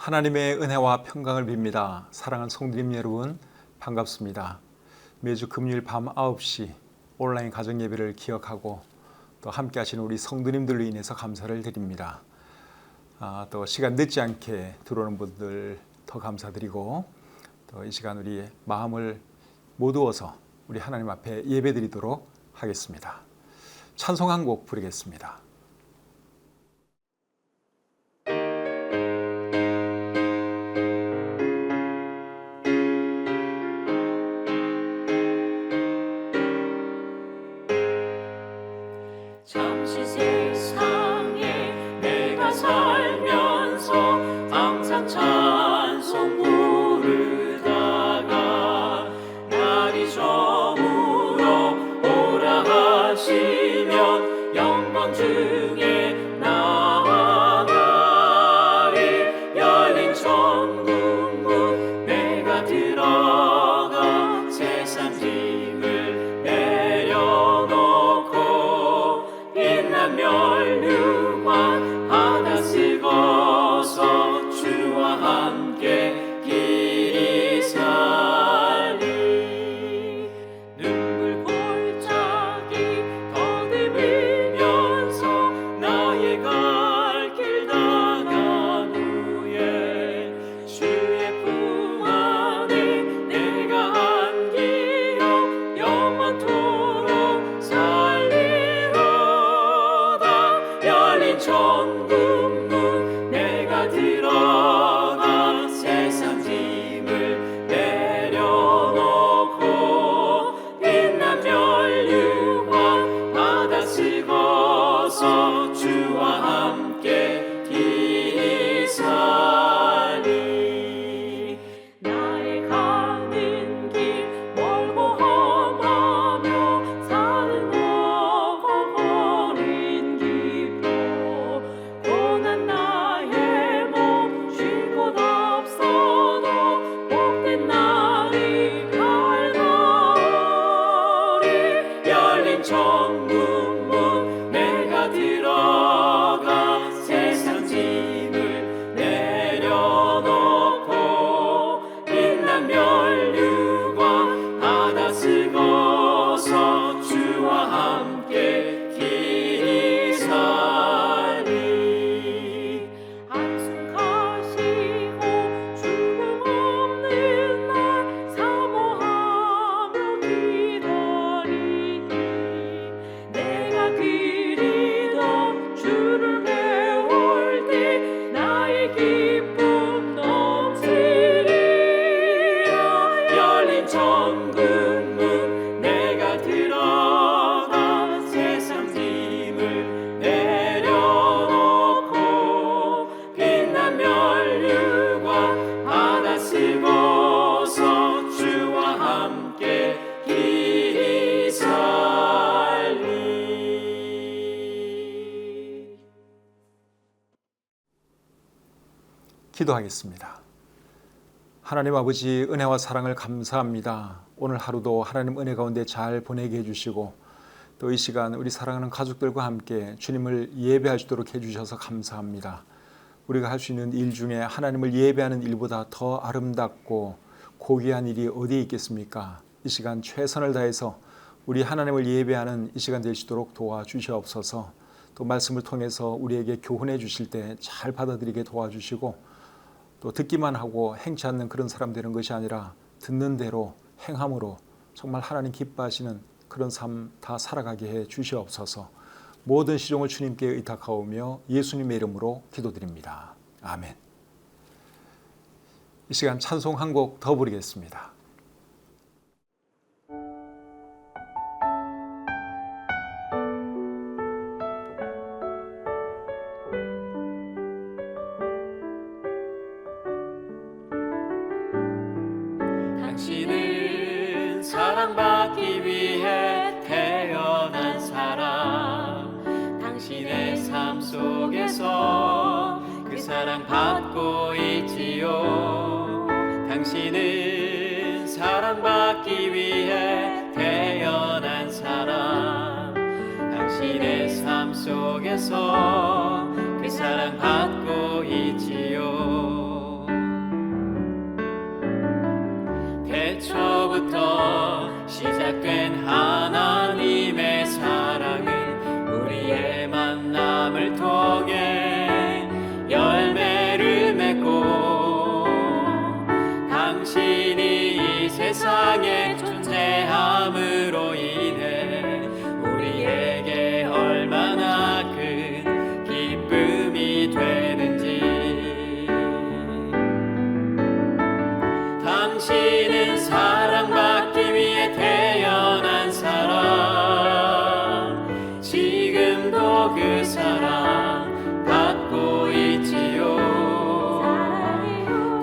하나님의 은혜와 평강을 빕니다. 사랑하는 성도님 여러분, 반갑습니다. 매주 금요일 밤 9시 온라인 가정 예배를 기억하고 또 함께 하시는 우리 성도님들로 인해서 감사를 드립니다. 또 시간 늦지 않게 들어오는 분들 더 감사드리고, 또 이 시간 우리 마음을 모두어서 우리 하나님 앞에 예배드리도록 하겠습니다. 찬송 한 곡 부르겠습니다. 잠시 세상에 내가 살면서 항상 찬송 부르다가 날이 저물어 오라 하시면 영광 중에 나아가리. 열린 천국문 내가 들어가 세상 짐을 내려놓고 빛난 멸류관 바다 쓰고서 주와 함께 길이 살리. 눈물 골짜기 더듬으면서 나의 갈 길 다간 후에 주의 품 안에 내가 안기어 영원토록 살리로다. 열린 천국문 내가 들어가 세상 짐을 내려놓고 빛난 멸류관 바다 쓰고서 주와 함께 길이 살리. 나의 가는 길 멀고 험하며 산은 높고 거린 깊고 고난 나의 몸 쉴 곳 없어도 복된 날이 갈거리. 열린 천국문 내가 들어가 세상 짐을 내려놓고 빛난 멸류관 바다 쓰고서 주와 함께 길이 살리. 한숨 가시고 죽음 없는 날 사모하며 기다리니 내가 그리던 주를 배울 때 나의 기쁨 넘치리라. 열린 천국문 내가 들어가 세상 짐을 내려놓고 빛난 멸류관 바다 쓰고서 주와 함께 길이 살리. 기도하겠습니다. 하나님 아버지, 은혜와 사랑을 감사합니다. 오늘 하루도 하나님 은혜 가운데 잘 보내게 해주시고, 또 이 시간 우리 사랑하는 가족들과 함께 주님을 예배할 수 있도록 해주셔서 감사합니다. 우리가 할 수 있는 일 중에 하나님을 예배하는 일보다 더 아름답고 고귀한 일이 어디에 있겠습니까? 이 시간 최선을 다해서 우리 하나님을 예배하는 이 시간 될 수 있도록 도와주시옵소서. 또 말씀을 통해서 우리에게 교훈해 주실 때 잘 받아들이게 도와주시고, 또 듣기만 하고 행치 않는 그런 사람 되는 것이 아니라 듣는 대로 행함으로 정말 하나님 기뻐하시는 그런 삶 다 살아가게 해 주시옵소서. 모든 시종을 주님께 의탁하오며 예수님의 이름으로 기도드립니다. 아멘. 이 시간 찬송 한 곡 더 부르겠습니다. 당신은 사랑받기 위해 태어난 사람. 당신의 삶 속에서 그 사랑 받고 있지요. 당신은 사랑받기 위해 태어난 사람. 당신의 삶 속에서 그 사랑 받고 있지요. 태초부터 시작된 하나님의 사랑은 우리의 만남을 통해 열매를 맺고 당신이 이 세상에 존재함으로 인해 우리에게 얼마나 큰 기쁨이 되는지. 당신은 사랑받기 위해 태어난 사람, 지금도 그 사랑 받고 있지요.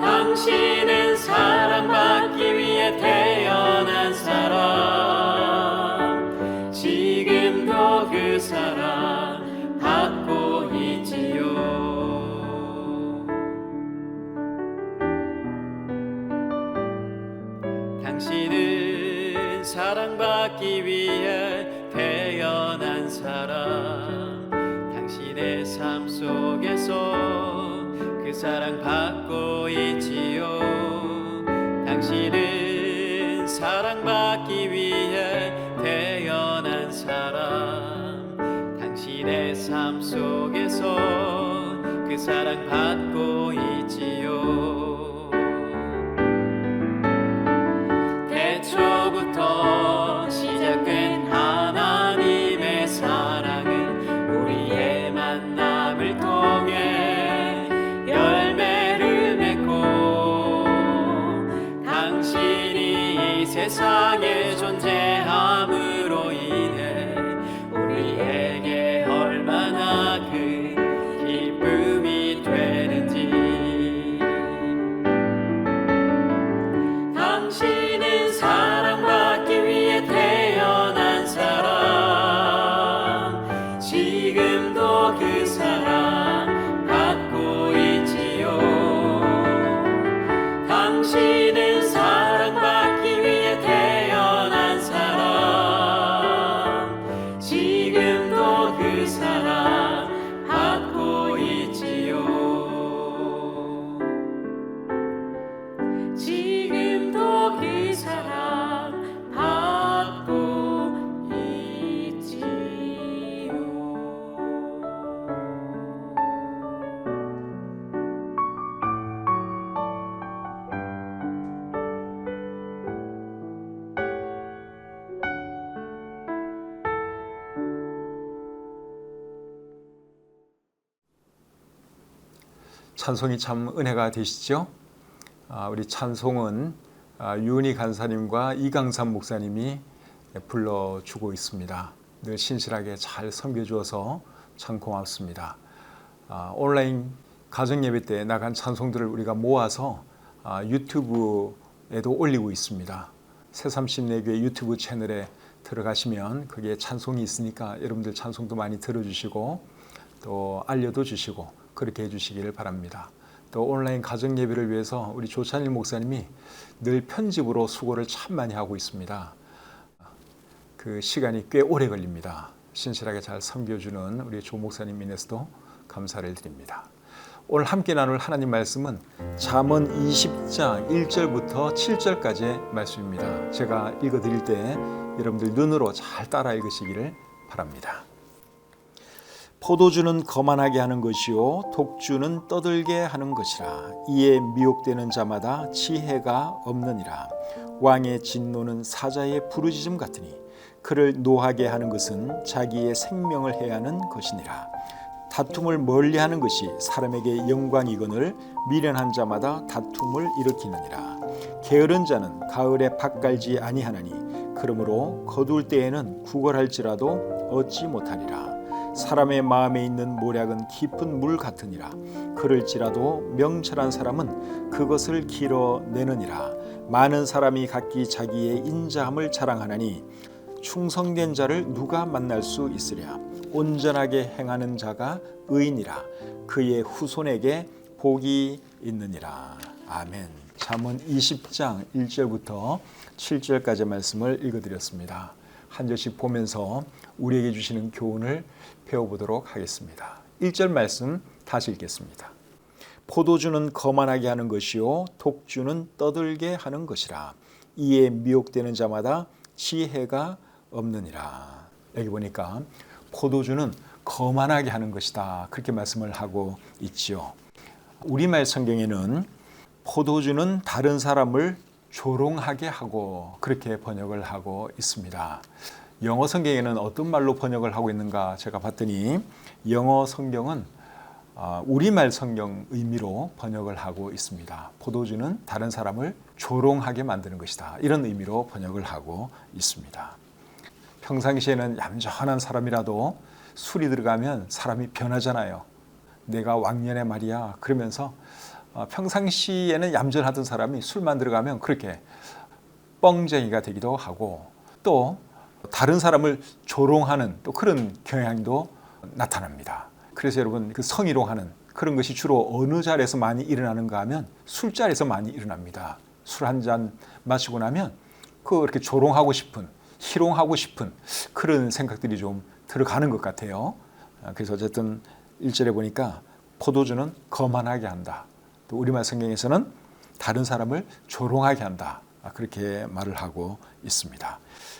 당신은 사랑받기 위해 태어난 사람, 지금도 그 사랑 받고 있지요. 당신은 사랑받기 위해 태어난 사람, 당신의 삶 속에서 그 사랑 받고 있지요. 당신은 사랑받기 위해 태어난 사람, 당신의 삶 속에서 그 사랑 받고 있지요. 태초부터 시작된 하나님의 사랑은 우리의 만남을 통해 열매를 맺고 당신이 이 세상에 존재함으로 인해 우리에게 얼마나 큰 기쁨이 되는지. 당신은 사랑받기 위해 태어난 사람, 지금도 그 사랑 받고 있지요. 당신은 사랑받기 위해 태어난 사람, 지금도 그 사랑 받고 있지요. 지금도 그 사랑 받고 있지요. 찬송이 참 은혜가 되시죠? 우리 찬송은 유은희 간사님과 이강삼 목사님이 불러주고 있습니다. 늘 신실하게 잘 섬겨주어서 참 고맙습니다. 온라인 가정예배 때 나간 찬송들을 우리가 모아서 유튜브에도 올리고 있습니다. 새삼신내교회 유튜브 채널에 들어가시면 거기에 찬송이 있으니까 여러분들 찬송도 많이 들어주시고 또 알려도 주시고 그렇게 해주시기를 바랍니다. 또 온라인 가정 예배를 위해서 우리 조찬일 목사님이 늘 편집으로 수고를 참 많이 하고 있습니다. 그 시간이 꽤 오래 걸립니다. 신실하게 잘 섬겨주는 우리 조 목사님 인해서도 감사를 드립니다. 오늘 함께 나눌 하나님 말씀은 잠언 20장 1절부터 7절까지의 말씀입니다. 제가 읽어드릴 때 여러분들 눈으로 잘 따라 읽으시기를 바랍니다. 포도주는 거만하게 하는 것이요 독주는 떠들게 하는 것이라. 이에 미혹되는 자마다 지혜가 없느니라. 왕의 진노는 사자의 부르짖음 같으니 그를 노하게 하는 것은 자기의 생명을 해하는 것이니라. 다툼을 멀리하는 것이 사람에게 영광이거늘 미련한 자마다 다툼을 일으키느니라. 게으른 자는 가을에 밭 갈지 아니하나니 그러므로 거둘 때에는 구걸할지라도 얻지 못하리라. 사람의 마음에 있는 모략은 깊은 물 같으니라. 그럴지라도 명철한 사람은 그것을 길어내느니라. 많은 사람이 각기 자기의 인자함을 자랑하나니 충성된 자를 누가 만날 수 있으랴. 온전하게 행하는 자가 의인이라. 그의 후손에게 복이 있느니라. 아멘. 잠언 20장 1절부터 7절까지 말씀을 읽어드렸습니다. 한 절씩 보면서 우리에게 주시는 교훈을 배워보도록 하겠습니다. 1절 말씀 다시 읽겠습니다. 포도주는 거만하게 하는 것이요 독주는 떠들게 하는 것이라. 이에 미혹되는 자마다 지혜가 없느니라. 여기 보니까 포도주는 거만하게 하는 것이다, 그렇게 말씀을 하고 있지요. 우리말 성경에는 포도주는 다른 사람을 조롱하게 하고, 그렇게 번역을 하고 있습니다. 영어 성경에는 어떤 말로 번역을 하고 있는가 제가 봤더니 영어 성경은 우리말 성경 의미로 번역을 하고 있습니다. 포도주는 다른 사람을 조롱하게 만드는 것이다, 이런 의미로 번역을 하고 있습니다. 평상시에는 얌전한 사람이라도 술이 들어가면 사람이 변하잖아요. 내가 왕년에 말이야 그러면서 평상시에는 얌전하던 사람이 술만 들어가면 그렇게 뻥쟁이가 되기도 하고, 또 다른 사람을 조롱하는 또 그런 경향도 나타납니다. 그래서 여러분, 그 성희롱하는 그런 것이 주로 어느 자리에서 많이 일어나는가 하면 술자리에서 많이 일어납니다. 술 한 잔 마시고 나면 그렇게 조롱하고 싶은, 희롱하고 싶은 그런 생각들이 좀 들어가는 것 같아요. 그래서 어쨌든 1절에 보니까 포도주는 거만하게 한다, 또 우리말 성경에서는 다른 사람을 조롱하게 한다, 그렇게 말을 하고 있습니다.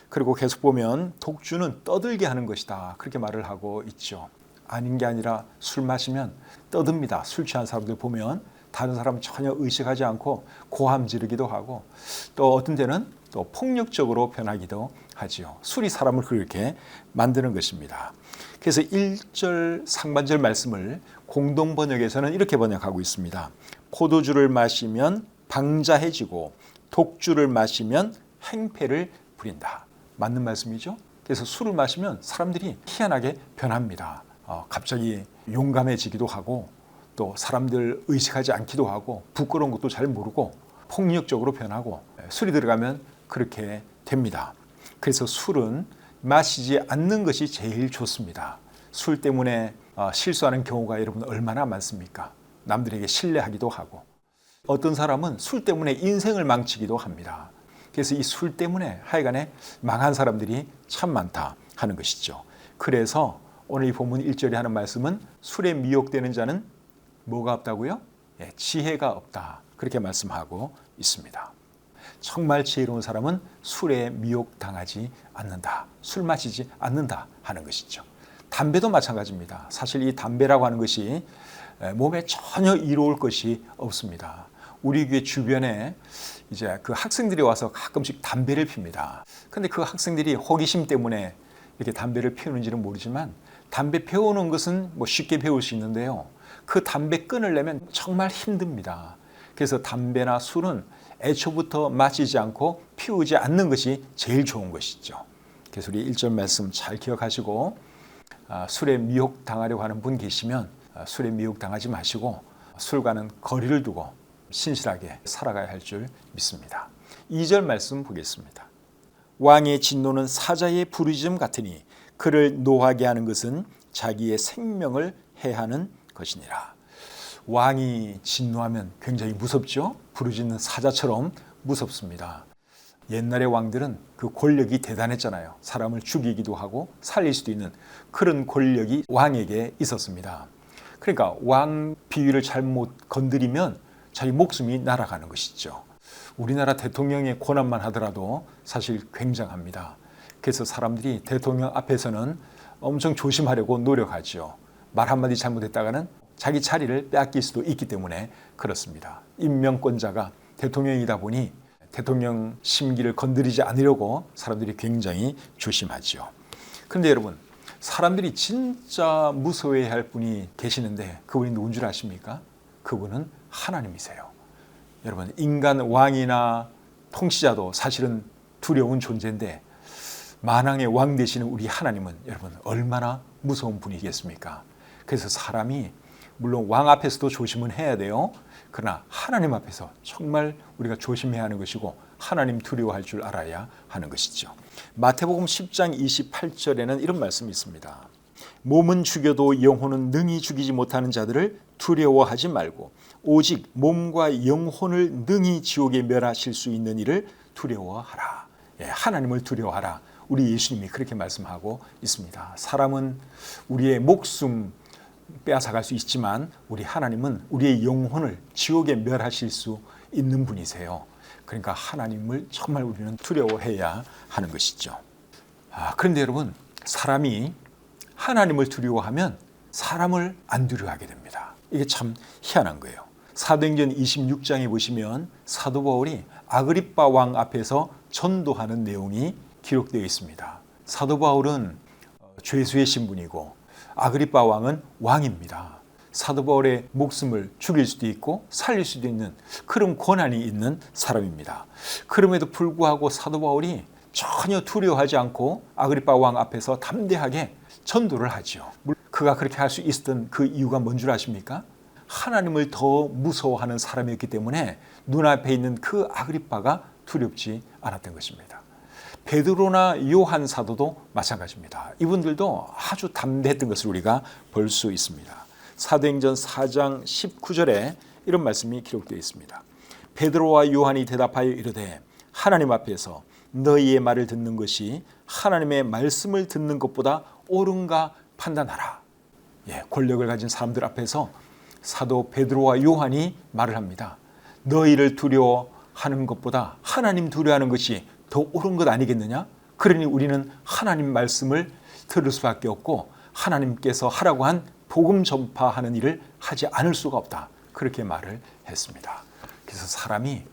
그리고 계속 보면 독주는 떠들게 하는 것이다, 그렇게 말을 하고 있죠. 아닌 게 아니라 술 마시면 떠듭니다. 술 취한 사람들 보면 다른 사람 전혀 의식하지 않고 고함 지르기도 하고, 또 어떤 데는 또 폭력적으로 변하기도 하지요. 술이 사람을 그렇게 만드는 것입니다. 그래서 1절 상반절 말씀을 공동 번역에서는 이렇게 번역하고 있습니다. 포도주를 마시면 방자해지고 독주를 마시면 행패를 부린다. 맞는 말씀이죠. 그래서 술을 마시면 사람들이 희한하게 변합니다. 갑자기 용감해지기도 하고, 또 사람들 의식하지 않기도 하고, 부끄러운 것도 잘 모르고 폭력적으로 변하고, 술이 들어가면 그렇게 됩니다. 그래서 술은 마시지 않는 것이 제일 좋습니다. 술 때문에 실수하는 경우가 여러분 얼마나 많습니까? 남들에게 신뢰하기도 하고, 어떤 사람은 술 때문에 인생을 망치기도 합니다. 그래서 이 술 때문에 하여간에 망한 사람들이 참 많다 하는 것이죠. 그래서 오늘 이 본문 1절에 하는 말씀은 술에 미혹되는 자는 뭐가 없다고요? 지혜가 없다, 그렇게 말씀하고 있습니다. 정말 지혜로운 사람은 술에 미혹당하지 않는다, 술 마시지 않는다 하는 것이죠. 담배도 마찬가지입니다. 사실 이 담배라고 하는 것이 몸에 전혀 이로울 것이 없습니다. 우리 교회 주변에 이제 그 학생들이 와서 가끔씩 담배를 핍니다. 근데 그 학생들이 호기심 때문에 이렇게 담배를 피우는지는 모르지만, 담배 배우는 것은 뭐 쉽게 배울 수 있는데요, 그 담배 끊으려면 정말 힘듭니다. 그래서 담배나 술은 애초부터 마시지 않고 피우지 않는 것이 제일 좋은 것이죠. 그래서 우리 1절 말씀 잘 기억하시고, 술에 미혹당하려고 하는 분 계시면 술에 미혹당하지 마시고 술과는 거리를 두고 신실하게 살아가야 할 줄 믿습니다. 2절 말씀 보겠습니다. 왕의 진노는 사자의 부르짖음 같으니 그를 노하게 하는 것은 자기의 생명을 해하는 것이니라. 왕이 진노하면 굉장히 무섭죠. 부르짖는 사자처럼 무섭습니다. 옛날의 왕들은 그 권력이 대단했잖아요. 사람을 죽이기도 하고 살릴 수도 있는 그런 권력이 왕에게 있었습니다. 그러니까 왕 비위를 잘못 건드리면 자기 목숨이 날아가는 것이죠. 우리나라 대통령의 권한만 하더라도 사실 굉장합니다. 그래서 사람들이 대통령 앞에서는 엄청 조심하려고 노력하죠. 말 한마디 잘못했다가는 자기 자리를 빼앗길 수도 있기 때문에 그렇습니다. 임명권자가 대통령이다 보니 대통령 심기를 건드리지 않으려고 사람들이 굉장히 조심하죠. 그런데 여러분, 사람들이 진짜 무서워해야 할 분이 계시는데 그분이 누군 줄 아십니까? 그분은 하나님이세요. 여러분, 인간 왕이나 통치자도 사실은 두려운 존재인데 만왕의 왕 되시는 우리 하나님은 여러분 얼마나 무서운 분이겠습니까? 그래서 사람이 물론 왕 앞에서도 조심은 해야 돼요. 그러나 하나님 앞에서 정말 우리가 조심해야 하는 것이고 하나님 두려워할 줄 알아야 하는 것이죠. 마태복음 10장 28절에는 이런 말씀이 있습니다. 몸은 죽여도 영혼은 능히 죽이지 못하는 자들을 두려워하지 말고 오직 몸과 영혼을 능히 지옥에 멸하실 수 있는 이를 두려워하라. 하나님을 두려워하라. 우리 예수님이 그렇게 말씀하고 있습니다. 사람은 우리의 목숨 빼앗아갈 수 있지만 우리 하나님은 우리의 영혼을 지옥에 멸하실 수 있는 분이세요. 그러니까 하나님을 정말 우리는 두려워해야 하는 것이죠. 그런데 여러분, 사람이 하나님을 두려워하면 사람을 안 두려워하게 됩니다. 이게 참 희한한 거예요. 사도행전 26장에 보시면 사도 바울이 아그리빠 왕 앞에서 전도하는 내용이 기록되어 있습니다. 사도 바울은 죄수의 신분이고 아그리빠 왕은 왕입니다. 사도 바울의 목숨을 죽일 수도 있고 살릴 수도 있는 그런 권한이 있는 사람입니다. 그럼에도 불구하고 사도 바울이 전혀 두려워하지 않고 아그리빠 왕 앞에서 담대하게 전도를 하죠. 그가 그렇게 할 수 있었던 그 이유가 뭔 줄 아십니까? 하나님을 더 무서워하는 사람이었기 때문에 눈앞에 있는 그 아그리빠가 두렵지 않았던 것입니다. 베드로나 요한 사도도 마찬가지입니다. 이분들도 아주 담대했던 것을 우리가 볼 수 있습니다. 사도행전 4장 19절에 이런 말씀이 기록되어 있습니다. 베드로와 요한이 대답하여 이르되 하나님 앞에서 너희의 말을 듣는 것이 하나님의 말씀을 듣는 것보다 옳은가 판단하라. 권력을 가진 사람들 앞에서 사도 베드로와 요한이 말을 합니다. 너희를 두려워하는 것보다 하나님 두려워하는 것이 더 옳은 것 아니겠느냐? 그러니 우리는 하나님 말씀을 들을 수밖에 없고 하나님께서 하라고 한 복음 전파하는 일을 하지 않을 수가 없다. 그렇게 말을 했습니다. 그래서 사람이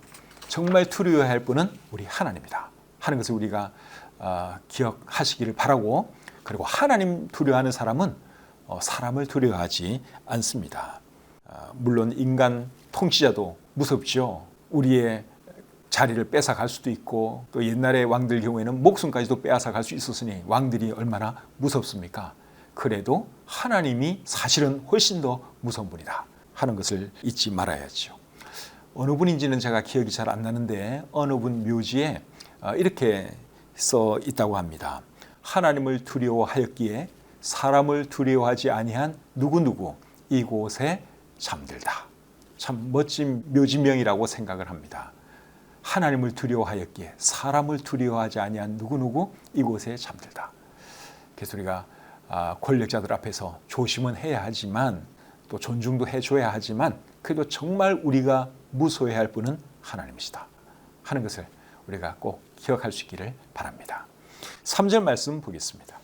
정말 두려워해야 할 분은 우리 하나님이다 하는 것을 우리가 기억하시기를 바라고, 그리고 하나님 두려워하는 사람은 사람을 두려워하지 않습니다. 물론 인간 통치자도 무섭죠. 우리의 자리를 뺏어갈 수도 있고, 또 옛날의 왕들 경우에는 목숨까지도 빼앗아갈 수 있었으니 왕들이 얼마나 무섭습니까? 그래도 하나님이 사실은 훨씬 더 무서운 분이다 하는 것을 잊지 말아야죠. 어느 분인지는 제가 기억이 잘 안 나는데 어느 분 묘지에 이렇게 써 있다고 합니다. 하나님을 두려워하였기에 사람을 두려워하지 아니한 누구누구 이곳에 잠들다. 참 멋진 묘지명이라고 생각을 합니다. 하나님을 두려워하였기에 사람을 두려워하지 아니한 누구누구 이곳에 잠들다. 그래서 우리가 권력자들 앞에서 조심은 해야 하지만 또 존중도 해줘야 하지만 그래도 정말 우리가 무서워해야 할 분은 하나님이시다 하는 것을 우리가 꼭 기억할 수 있기를 바랍니다. 3절 말씀 보겠습니다.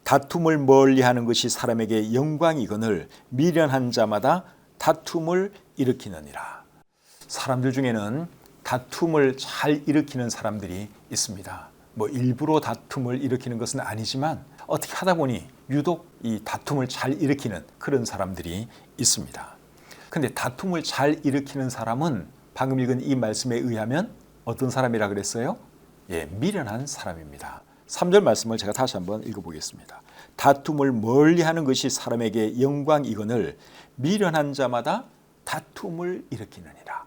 다툼을 멀리하는 것이 사람에게 영광이거늘 미련한 자마다 다툼을 일으키느니라. 사람들 중에는 다툼을 잘 일으키는 사람들이 있습니다. 일부러 다툼을 일으키는 것은 아니지만 어떻게 하다 보니 유독 이 다툼을 잘 일으키는 그런 사람들이 있습니다. 그런데 다툼을 잘 일으키는 사람은 방금 읽은 이 말씀에 의하면 어떤 사람이라 그랬어요? 미련한 사람입니다. 3절 말씀을 제가 다시 한번 읽어보겠습니다. 다툼을 멀리하는 것이 사람에게 영광이거늘 미련한 자마다 다툼을 일으키느니라.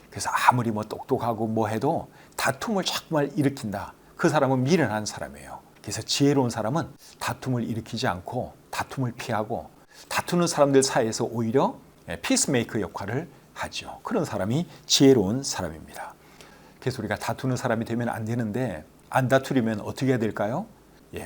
그래서 아무리 똑똑하고 해도 다툼을 자꾸만 일으킨다. 그 사람은 미련한 사람이에요. 그래서 지혜로운 사람은 다툼을 일으키지 않고 다툼을 피하고 다투는 사람들 사이에서 오히려 피스메이커 역할을 하죠. 그런 사람이 지혜로운 사람입니다. 그래서 우리가 다투는 사람이 되면 안 되는데 안 다투려면 어떻게 해야 될까요?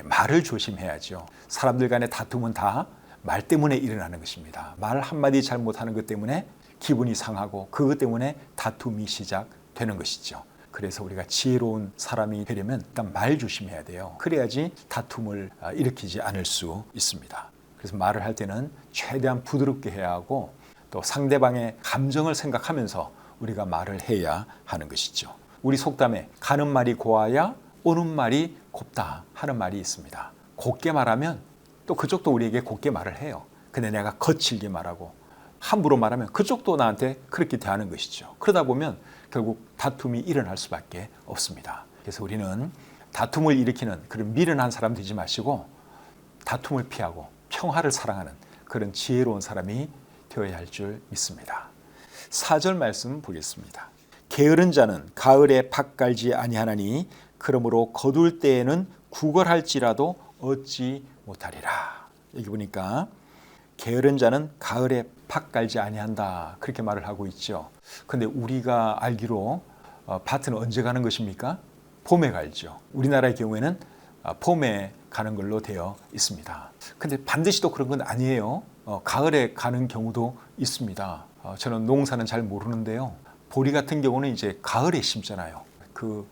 말을 조심해야죠. 사람들 간의 다툼은 다 말 때문에 일어나는 것입니다. 말 한마디 잘못하는 것 때문에 기분이 상하고 그것 때문에 다툼이 시작되는 것이죠. 그래서 우리가 지혜로운 사람이 되려면 일단 말 조심해야 돼요. 그래야지 다툼을 일으키지 않을 수 있습니다. 그래서 말을 할 때는 최대한 부드럽게 해야 하고 또 상대방의 감정을 생각하면서 우리가 말을 해야 하는 것이죠. 우리 속담에 가는 말이 고와야 오는 말이 곱다 하는 말이 있습니다. 곱게 말하면 또 그쪽도 우리에게 곱게 말을 해요. 근데 내가 거칠게 말하고 함부로 말하면 그쪽도 나한테 그렇게 대하는 것이죠. 그러다 보면 결국 다툼이 일어날 수밖에 없습니다. 그래서 우리는 다툼을 일으키는 그런 미련한 사람 되지 마시고 다툼을 피하고 평화를 사랑하는 그런 지혜로운 사람이 되어야 할 줄 믿습니다. 4절 말씀 보겠습니다. 게으른 자는 가을에 밭 갈지 아니하나니 그러므로 거둘 때에는 구걸할지라도 얻지 못하리라. 여기 보니까 게으른 자는 가을에 밭 갈지 아니한다 그렇게 말을 하고 있죠. 근데 우리가 알기로 밭은 언제 가는 것입니까? 봄에 갈죠. 우리나라의 경우에는 봄에 가는 걸로 되어 있습니다. 근데 반드시 또 그런 건 아니에요. 가을에 가는 경우도 있습니다. 저는 농사는 잘 모르는데요. 보리 같은 경우는 이제 가을에 심잖아요. 그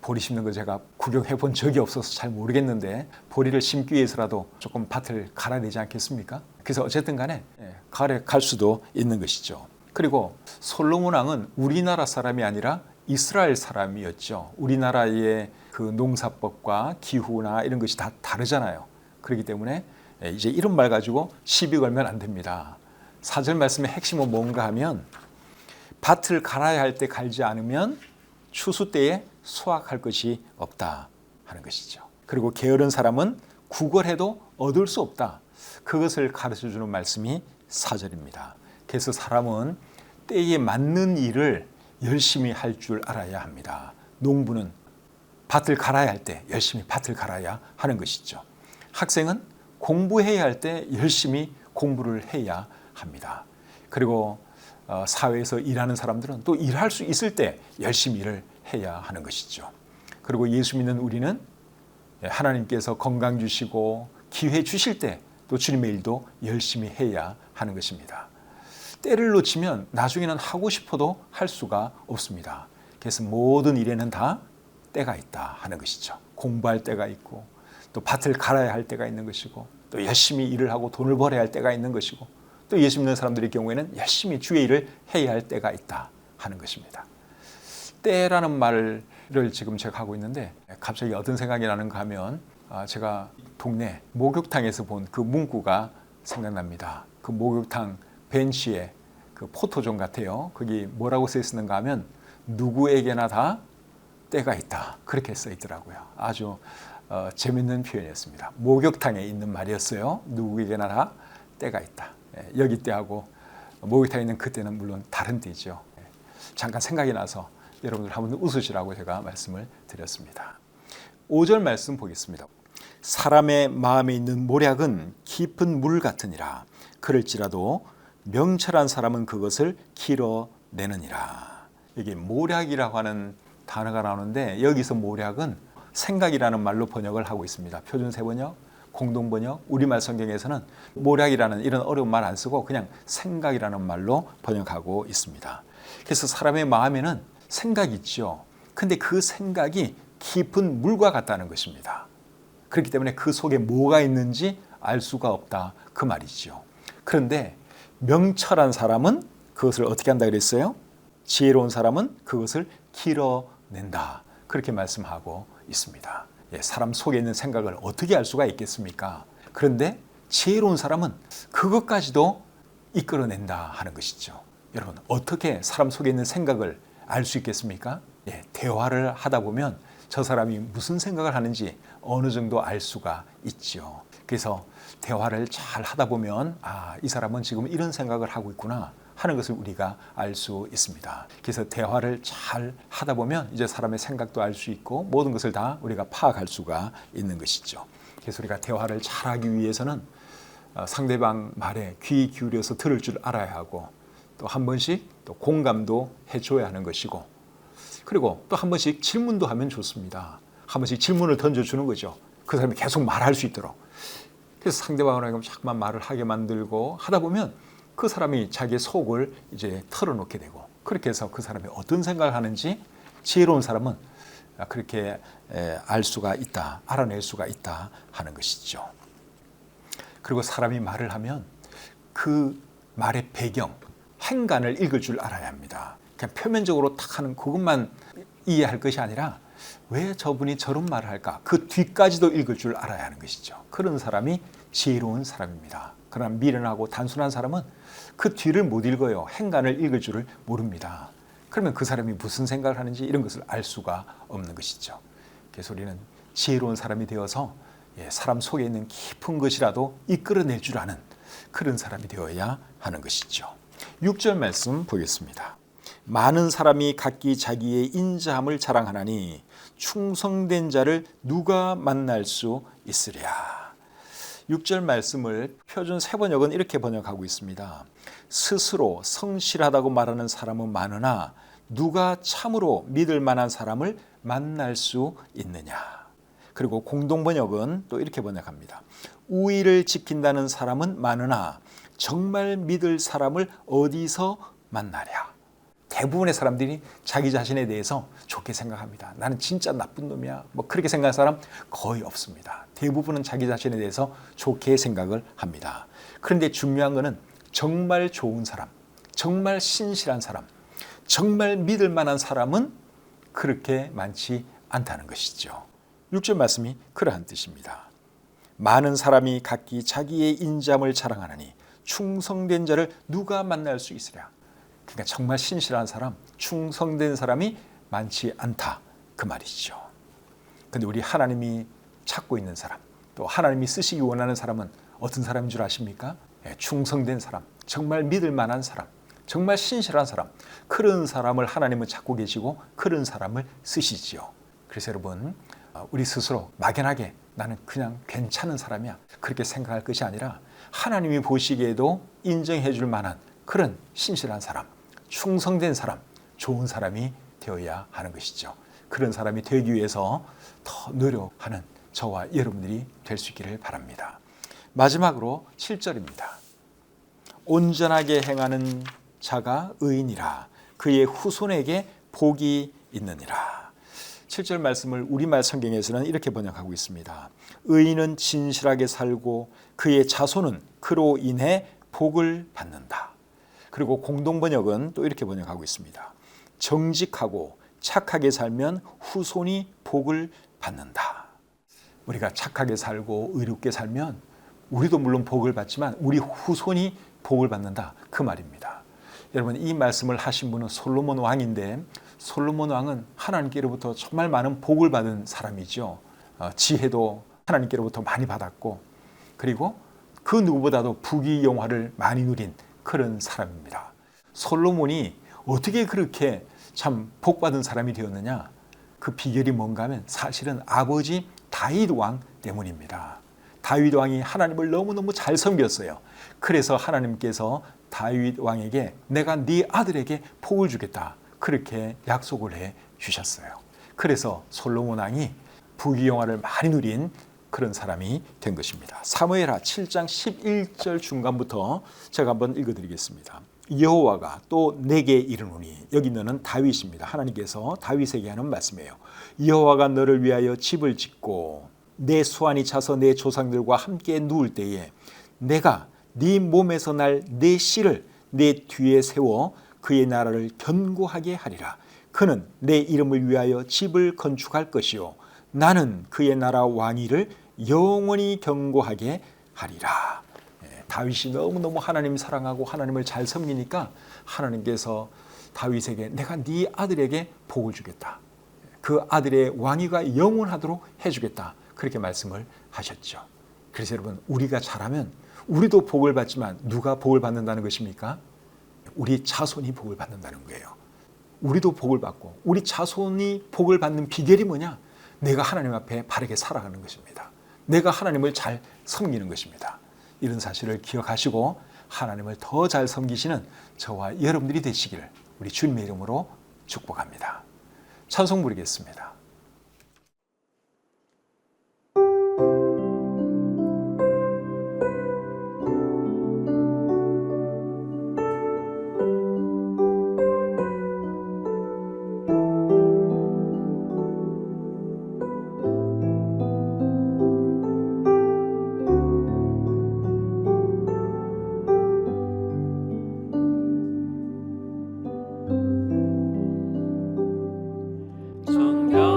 보리 심는 거 제가 구경해 본 적이 없어서 잘 모르겠는데 보리를 심기 위해서라도 조금 밭을 갈아야 되지 않겠습니까? 그래서 어쨌든 간에 가을에 갈 수도 있는 것이죠. 그리고 솔로몬 왕은 우리나라 사람이 아니라 이스라엘 사람이었죠. 우리나라의 그 농사법과 기후나 이런 것이 다 다르잖아요. 그렇기 때문에 이제 이런 말 가지고 시비 걸면 안 됩니다. 4절 말씀의 핵심은 뭔가 하면 밭을 갈아야 할 때 갈지 않으면 추수 때에 수확할 것이 없다 하는 것이죠. 그리고 게으른 사람은 구걸해도 얻을 수 없다. 그것을 가르쳐주는 말씀이 4절입니다. 그래서 사람은 때에 맞는 일을 열심히 할 줄 알아야 합니다. 농부는 밭을 갈아야 할 때 열심히 밭을 갈아야 하는 것이죠. 학생은 공부해야 할 때 열심히 공부를 해야 합니다. 그리고 사회에서 일하는 사람들은 또 일할 수 있을 때 열심히 일을 해야 하는 것이죠. 그리고 예수 믿는 우리는 하나님께서 건강 주시고 기회 주실 때 또 주님의 일도 열심히 해야 하는 것입니다. 때를 놓치면 나중에는 하고 싶어도 할 수가 없습니다. 그래서 모든 일에는 다 때가 있다 하는 것이죠. 공부할 때가 있고 또 밭을 갈아야 할 때가 있는 것이고 또 열심히 일을 하고 돈을 벌어야 할 때가 있는 것이고 또 예수 믿는 사람들의 경우에는 열심히 주의 일을 해야 할 때가 있다 하는 것입니다. 때라는 말을 지금 제가 하고 있는데 갑자기 어떤 생각이 나는가 하면 제가 동네 목욕탕에서 본 그 문구가 생각납니다. 그 목욕탕 벤치에 그 포토존 같아요. 거기 뭐라고 써 있는가 하면 누구에게나 다 때가 있다. 그렇게 써 있더라고요. 아주 재밌는 표현이었습니다. 목욕탕에 있는 말이었어요. 누구에게나 다 때가 있다. 여기 때하고 목욕탕에 있는 그때는 물론 다른 때죠. 잠깐 생각이 나서 여러분들 한번 웃으시라고 제가 말씀을 드렸습니다. 5절 말씀 보겠습니다. 사람의 마음에 있는 모략은 깊은 물 같으니라. 그럴지라도 명철한 사람은 그것을 길어내느니라. 여기 모략이라고 하는 단어가 나오는데 여기서 모략은 생각이라는 말로 번역을 하고 있습니다. 표준세번역, 공동번역, 우리말 성경에서는 모략이라는 이런 어려운 말 안 쓰고 그냥 생각이라는 말로 번역하고 있습니다. 그래서 사람의 마음에는 생각이 있죠. 근데 그 생각이 깊은 물과 같다는 것입니다. 그렇기 때문에 그 속에 뭐가 있는지 알 수가 없다 그 말이죠. 그런데 명철한 사람은 그것을 어떻게 한다 그랬어요? 지혜로운 사람은 그것을 길어낸다 그렇게 말씀하고 있습니다. 사람 속에 있는 생각을 어떻게 알 수가 있겠습니까? 그런데 지혜로운 사람은 그것까지도 이끌어낸다 하는 것이죠. 여러분 어떻게 사람 속에 있는 생각을 알 수 있겠습니까? 대화를 하다 보면 저 사람이 무슨 생각을 하는지 어느 정도 알 수가 있죠. 그래서 대화를 잘 하다 보면 이 사람은 지금 이런 생각을 하고 있구나 하는 것을 우리가 알 수 있습니다. 그래서 대화를 잘 하다 보면 이제 사람의 생각도 알 수 있고 모든 것을 다 우리가 파악할 수가 있는 것이죠. 그래서 우리가 대화를 잘하기 위해서는 상대방 말에 귀 기울여서 들을 줄 알아야 하고 또 한 번씩 또 공감도 해줘야 하는 것이고 그리고 또 한 번씩 질문도 하면 좋습니다. 한 번씩 질문을 던져주는 거죠. 그 사람이 계속 말할 수 있도록. 그래서 상대방을 자꾸만 말을 하게 만들고 하다 보면 그 사람이 자기의 속을 이제 털어놓게 되고 그렇게 해서 그 사람이 어떤 생각을 하는지 지혜로운 사람은 그렇게 알 수가 있다, 알아낼 수가 있다 하는 것이죠. 그리고 사람이 말을 하면 그 말의 배경, 행간을 읽을 줄 알아야 합니다. 그냥 표면적으로 딱 하는 그것만 이해할 것이 아니라 왜 저분이 저런 말을 할까? 그 뒤까지도 읽을 줄 알아야 하는 것이죠. 그런 사람이 지혜로운 사람입니다. 그러나 미련하고 단순한 사람은 그 뒤를 못 읽어요. 행간을 읽을 줄을 모릅니다. 그러면 그 사람이 무슨 생각을 하는지 이런 것을 알 수가 없는 것이죠. 그래서 우리는 지혜로운 사람이 되어서 사람 속에 있는 깊은 것이라도 이끌어낼 줄 아는 그런 사람이 되어야 하는 것이죠. 6절 말씀 보겠습니다. 많은 사람이 각기 자기의 인자함을 자랑하나니 충성된 자를 누가 만날 수 있으랴. 6절 말씀을 표준 세번역은 이렇게 번역하고 있습니다. 스스로 성실하다고 말하는 사람은 많으나 누가 참으로 믿을 만한 사람을 만날 수 있느냐. 그리고 공동번역은 또 이렇게 번역합니다. 우의를 지킨다는 사람은 많으나 정말 믿을 사람을 어디서 만나랴. 대부분의 사람들이 자기 자신에 대해서 좋게 생각합니다. 나는 진짜 나쁜 놈이야. 뭐 그렇게 생각하는 사람 거의 없습니다. 대부분은 자기 자신에 대해서 좋게 생각을 합니다. 그런데 중요한 것은 정말 좋은 사람, 정말 신실한 사람, 정말 믿을 만한 사람은 그렇게 많지 않다는 것이죠. 6절 말씀이 그러한 뜻입니다. 많은 사람이 각기 자기의 인자함을 자랑하느니 충성된 자를 누가 만날 수 있으랴. 그러니까 정말 신실한 사람, 충성된 사람이 많지 않다 그 말이죠. 그런데 우리 하나님이 찾고 있는 사람, 또 하나님이 쓰시기 원하는 사람은 어떤 사람인 줄 아십니까? 충성된 사람, 정말 믿을 만한 사람, 정말 신실한 사람, 그런 사람을 하나님은 찾고 계시고 그런 사람을 쓰시지요. 그래서 여러분, 우리 스스로 막연하게 나는 그냥 괜찮은 사람이야 그렇게 생각할 것이 아니라 하나님이 보시기에도 인정해 줄 만한 그런 신실한 사람, 충성된 사람, 좋은 사람이 되어야 하는 것이죠. 그런 사람이 되기 위해서 더 노력하는 저와 여러분들이 될 수 있기를 바랍니다. 마지막으로 7절입니다. 온전하게 행하는 자가 의인이라 그의 후손에게 복이 있느니라. 7절 말씀을 우리말 성경에서는 이렇게 번역하고 있습니다. 의인은 진실하게 살고 그의 자손은 그로 인해 복을 받는다. 그리고 공동 번역은 또 이렇게 번역하고 있습니다. 정직하고 착하게 살면 후손이 복을 받는다. 우리가 착하게 살고 의롭게 살면 우리도 물론 복을 받지만 우리 후손이 복을 받는다 그 말입니다. 여러분, 이 말씀을 하신 분은 솔로몬 왕인데 솔로몬 왕은 하나님께로부터 정말 많은 복을 받은 사람이죠. 지혜도 하나님께로부터 많이 받았고 그리고 그 누구보다도 부귀영화를 많이 누린 그런 사람입니다. 솔로몬이 어떻게 그렇게 참 복받은 사람이 되었느냐? 그 비결이 뭔가 하면 사실은 아버지 다윗 왕 때문입니다. 다윗 왕이 하나님을 너무너무 잘 섬겼어요. 그래서 하나님께서 다윗 왕에게 내가 네 아들에게 복을 주겠다 그렇게 약속을 해 주셨어요. 그래서 솔로몬 왕이 부귀영화를 많이 누린 그런 사람이 된 것입니다. 사무엘하 7장 11절 중간부터 제가 한번 읽어드리겠습니다. 여호와가 또 내게 이르노니, 여기 너는 다윗입니다. 하나님께서 다윗에게 하는 말씀이에요. 여호와가 너를 위하여 집을 짓고 내 수완이 차서 내 조상들과 함께 누울 때에 내가 네 몸에서 날 내 씨를 내 뒤에 세워 그의 나라를 견고하게 하리라. 그는 내 이름을 위하여 집을 건축할 것이요 나는 그의 나라 왕위를 영원히 견고하게 하리라. 다윗이 너무너무 하나님을 사랑하고 하나님을 잘 섬기니까 하나님께서 다윗에게 내가 네 아들에게 복을 주겠다. 그 아들의 왕위가 영원하도록 해주겠다. 그렇게 말씀을 하셨죠. 그래서 여러분, 우리가 잘하면 우리도 복을 받지만 누가 복을 받는다는 것입니까? 우리 자손이 복을 받는다는 거예요. 우리도 복을 받고 우리 자손이 복을 받는 비결이 뭐냐? 내가 하나님 앞에 바르게 살아가는 것입니다. 내가 하나님을 잘 섬기는 것입니다. 이런 사실을 기억하시고 하나님을 더 잘 섬기시는 저와 여러분들이 되시기를 우리 주님의 이름으로 축복합니다. 찬송 부르겠습니다. 정결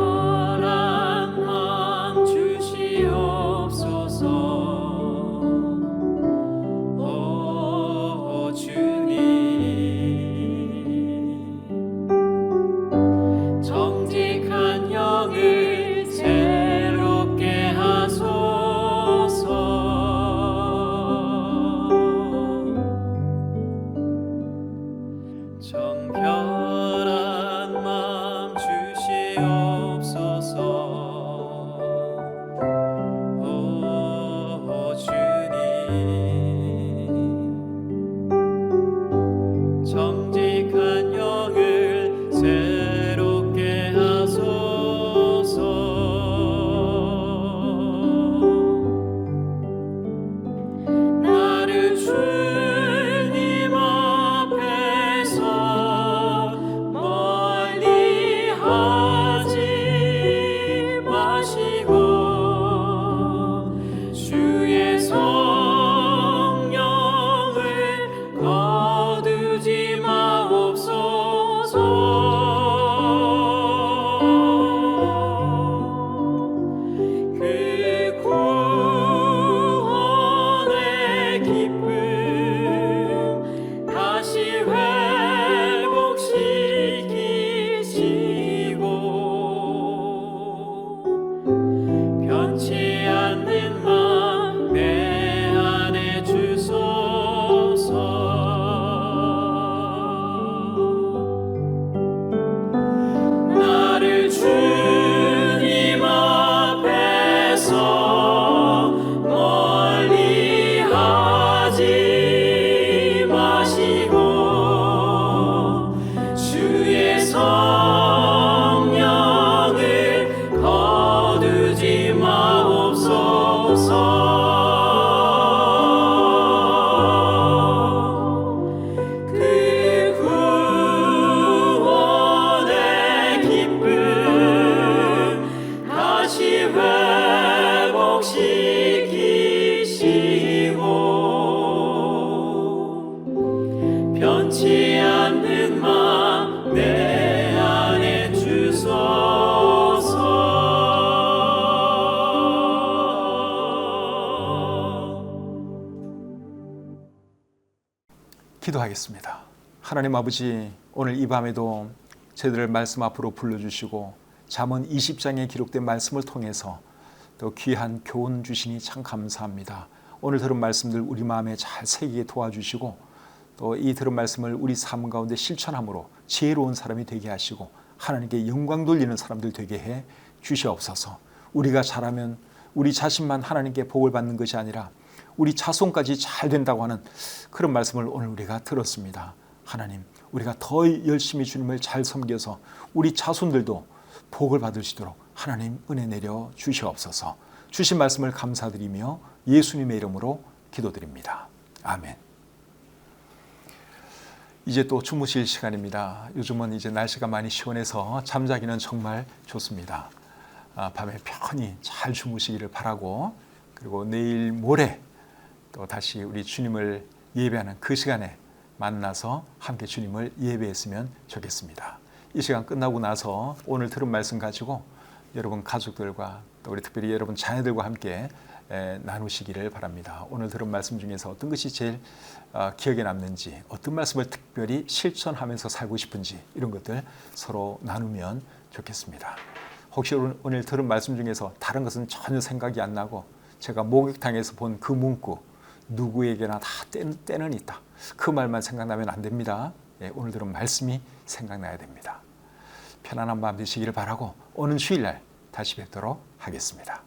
다시 회복시키시고 변치 않는 마음 내 안에 주소서. 기도하겠습니다. 하나님 아버지, 오늘 이 밤에도 저희들을 말씀 앞으로 불러주시고 잠언 20장에 기록된 말씀을 통해서 또 귀한 교훈 주시니 참 감사합니다. 오늘 들은 말씀들 우리 마음에 잘 새기게 도와주시고 또 이 들은 말씀을 우리 삶 가운데 실천함으로 지혜로운 사람이 되게 하시고 하나님께 영광 돌리는 사람들 되게 해 주시옵소서. 우리가 잘하면 우리 자신만 하나님께 복을 받는 것이 아니라 우리 자손까지 잘 된다고 하는 그런 말씀을 오늘 우리가 들었습니다. 하나님, 우리가 더 열심히 주님을 잘 섬겨서 우리 자손들도 복을 받을 수 있도록 하나님 은혜 내려 주시옵소서. 주신 말씀을 감사드리며 예수님의 이름으로 기도드립니다. 아멘. 이제 또 주무실 시간입니다. 요즘은 이제 날씨가 많이 시원해서 잠자기는 정말 좋습니다. 밤에 편히 잘 주무시기를 바라고, 그리고 내일 모레 또 다시 우리 주님을 예배하는 그 시간에 만나서 함께 주님을 예배했으면 좋겠습니다. 이 시간 끝나고 나서 오늘 들은 말씀 가지고 여러분 가족들과 또 우리 특별히 여러분 자녀들과 함께 나누시기를 바랍니다. 오늘 들은 말씀 중에서 어떤 것이 제일 기억에 남는지, 어떤 말씀을 특별히 실천하면서 살고 싶은지 이런 것들 서로 나누면 좋겠습니다. 혹시 오늘 들은 말씀 중에서 다른 것은 전혀 생각이 안 나고 제가 목욕탕에서 본 그 문구 누구에게나 다 때는 있다, 그 말만 생각나면 안 됩니다. 오늘 들은 말씀이 생각나야 됩니다. 편안한 밤 되시기를 바라고 오는 주일날 다시 뵙도록 하겠습니다.